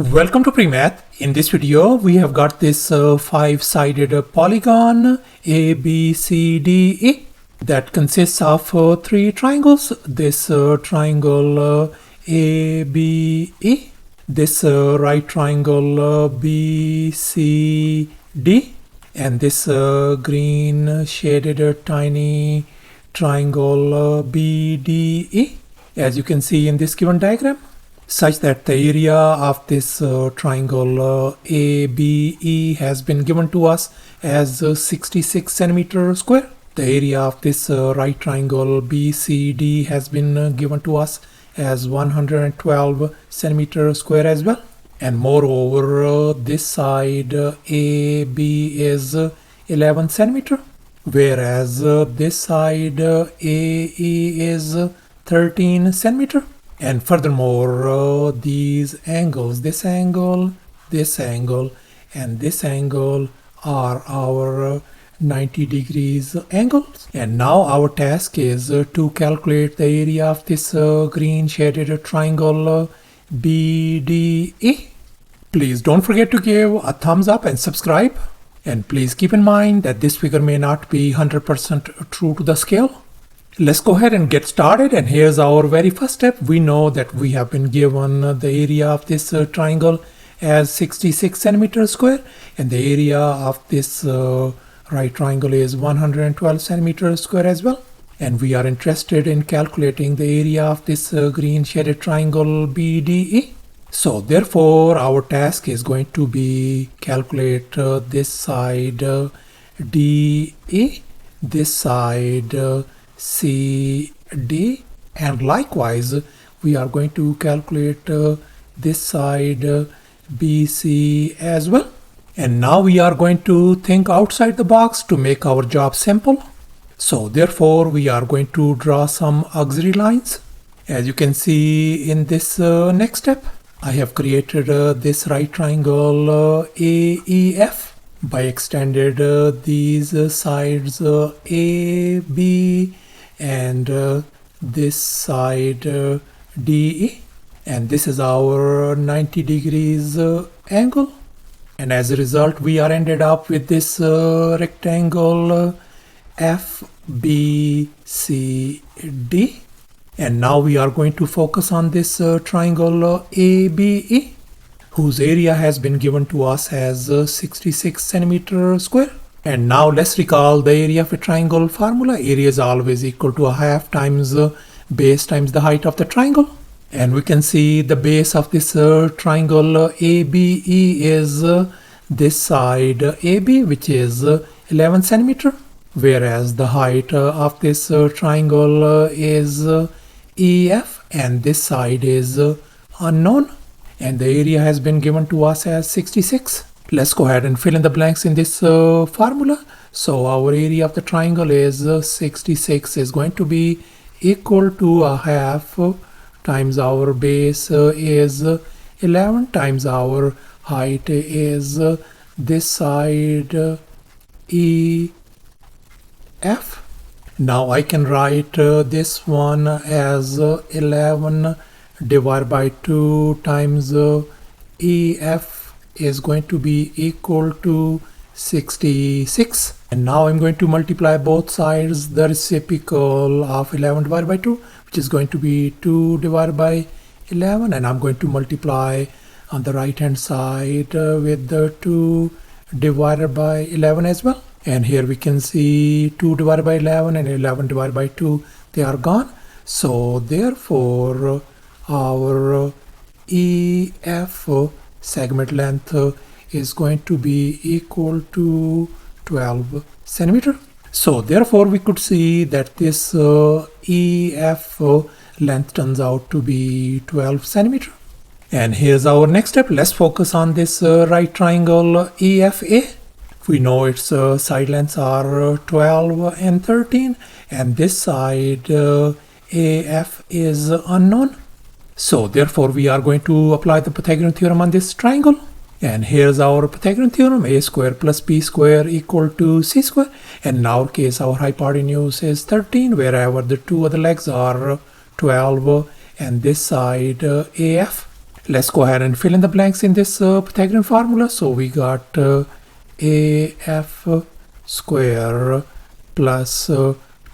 Welcome to PreMath. In this video, we have got this five-sided polygon A, B, C, D, E that consists of three triangles. This triangle A, B, E. This right triangle B, C, D. And this green shaded tiny triangle B, D, E. As you can see in this given diagram, such that the area of this triangle ABE has been given to us as 66 centimeter square. The area of this right triangle BCD has been given to us as 112 centimeter square as well. And moreover, this side AB is 11 centimeter, whereas this side AE is 13 centimeter. And furthermore, these angles, this angle, and this angle are our 90 degrees angles. And now our task is to calculate the area of this green shaded triangle BDE. Please don't forget to give a thumbs up and subscribe. And please keep in mind that this figure may not be 100% true to the scale. Let's go ahead and get started, and here's our very first step. We know that we have been given the area of this triangle as 66 centimeters square, and the area of this right triangle is 112 centimeters square as well. And we are interested in calculating the area of this green shaded triangle BDE. So therefore, our task is going to be calculate this side DE, this side CD, and likewise we are going to calculate this side BC as well. And now we are going to think outside the box to make our job simple. So therefore we are going to draw some auxiliary lines. As you can see in this next step, I have created this right triangle AEF by extended these sides AB and this side DE, and this is our 90 degrees angle. And as a result, we are ended up with this rectangle FBCD. And now we are going to focus on this triangle ABE, whose area has been given to us as 66 centimeter square. And now let's recall the area of a triangle formula. Area is always equal to a half times base times the height of the triangle. And we can see the base of this triangle ABE is this side AB, which is 11 centimeter, whereas the height of this triangle is EF, and this side is unknown, and the area has been given to us as 66. Let's go ahead and fill in the blanks in this formula. So our area of the triangle is 66 is going to be equal to a half times our base is 11 times our height is this side EF. Now I can write this one as 11 divided by 2 times EF is going to be equal to 66. And now I'm going to multiply both sides, the reciprocal of 11 divided by 2, which is going to be 2 divided by 11, and I'm going to multiply on the right hand side with the 2 divided by 11 as well. And here we can see 2 divided by 11 and 11 divided by 2, they are gone. So therefore our EF segment length is going to be equal to 12 centimeter. So therefore we could see that this EF length turns out to be 12 centimeter. And here's our next step. Let's focus on this right triangle EFA. We know its side lengths are 12 and 13, and this side AF is unknown. So therefore we are going to apply the Pythagorean theorem on this triangle. And here's our Pythagorean theorem: a square plus b square equal to c square. And in our case, our hypotenuse is 13, wherever the two other legs are 12, and this side AF. Let's go ahead and fill in the blanks in this Pythagorean formula. So we got AF square plus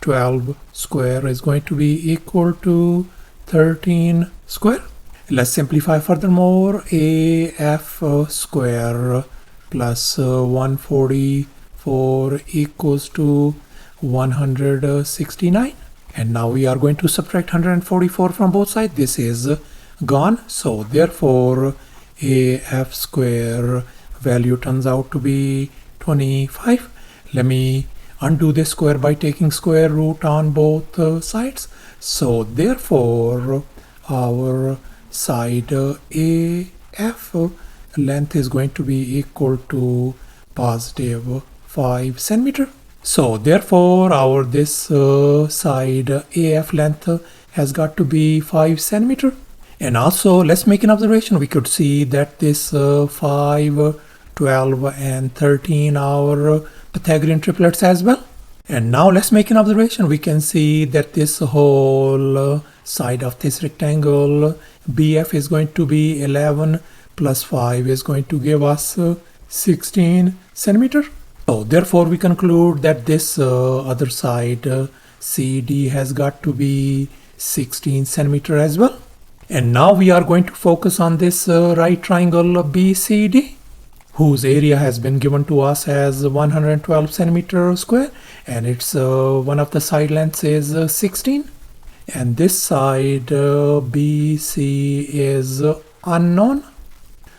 12 square is going to be equal to 13 square. Let's simplify furthermore. AF square plus 144 equals to 169. And now we are going to subtract 144 from both sides. This is gone. So therefore AF square value turns out to be 25. Let me undo this square by taking square root on both sides. So therefore our side AF length is going to be equal to positive 5 centimeter. So therefore our this side AF length has got to be 5 centimeter. And also let's make an observation. We could see that this 5, 12 and 13 are Pythagorean triplets as well. And now let's make an observation. We can see that this whole side of this rectangle BF is going to be 11 plus 5 is going to give us 16 centimeter. So therefore we conclude that this other side CD has got to be 16 centimeter as well. And now we are going to focus on this right triangle BCD, whose area has been given to us as 112 centimeter square, and it's one of the side lengths is 16, and this side BC is unknown.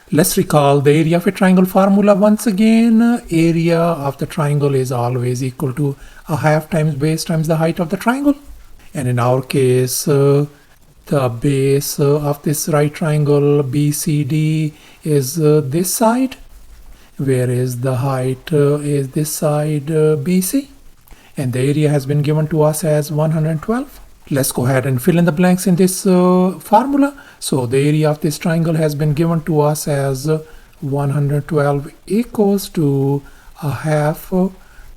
Let's recall the area of a triangle formula once again. Area of the triangle is always equal to a half times base times the height of the triangle, and in our case the base of this right triangle BCD is this side, whereas the height is this side BC, and the area has been given to us as 112. Let's go ahead and fill in the blanks in this formula. So the area of this triangle has been given to us as 112 equals to a half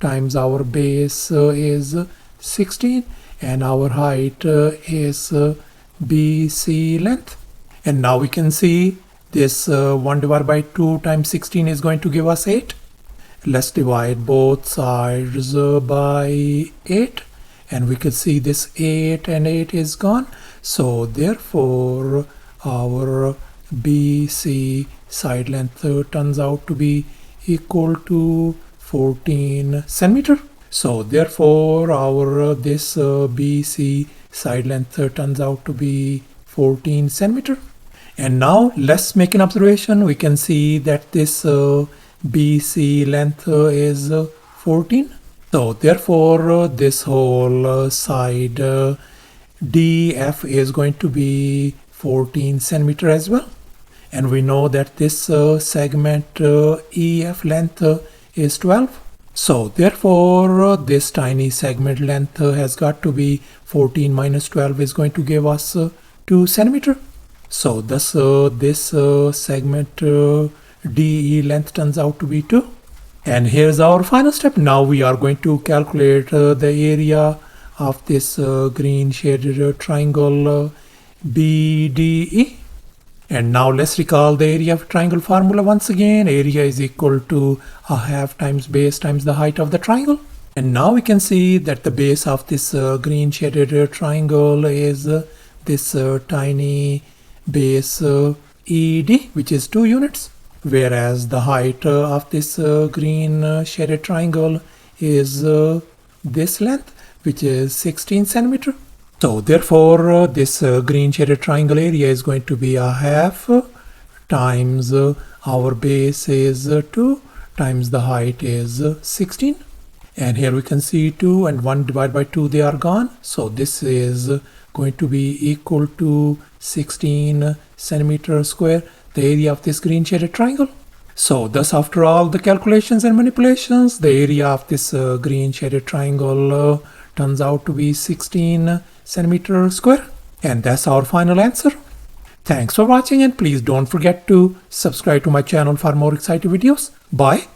times our base is 16 and our height is BC length. And now we can see this 1 divided by 2 times 16 is going to give us 8. Let's divide both sides by 8, and we can see this 8 and 8 is gone. So therefore our BC side length turns out to be equal to 14 centimeter. So therefore our this BC side length turns out to be 14 centimeter. And now let's make an observation. We can see that this BC length is 14. So therefore this whole side DF is going to be 14 centimeter as well. And we know that this segment EF length is 12. So therefore this tiny segment length has got to be 14 minus 12 is going to give us 2 centimeter. So thus this segment DE length turns out to be 2. And here's our final step. Now we are going to calculate the area of this green shaded triangle BDE. And now let's recall the area of triangle formula once again. Area is equal to a half times base times the height of the triangle. And now we can see that the base of this green shaded triangle is this tiny base ED, which is 2 units. Whereas the height of this green shaded triangle is this length, which is 16 centimeter. So therefore this green shaded triangle area is going to be a half times our base is 2 times the height is 16. And here we can see 2 and 1 divided by 2, they are gone. So this is going to be equal to 16 centimeter square, the area of this green shaded triangle. So thus after all the calculations and manipulations, the area of this green shaded triangle turns out to be 16 centimeter square. And that's our final answer. Thanks for watching, and please don't forget to subscribe to my channel for more exciting videos. Bye.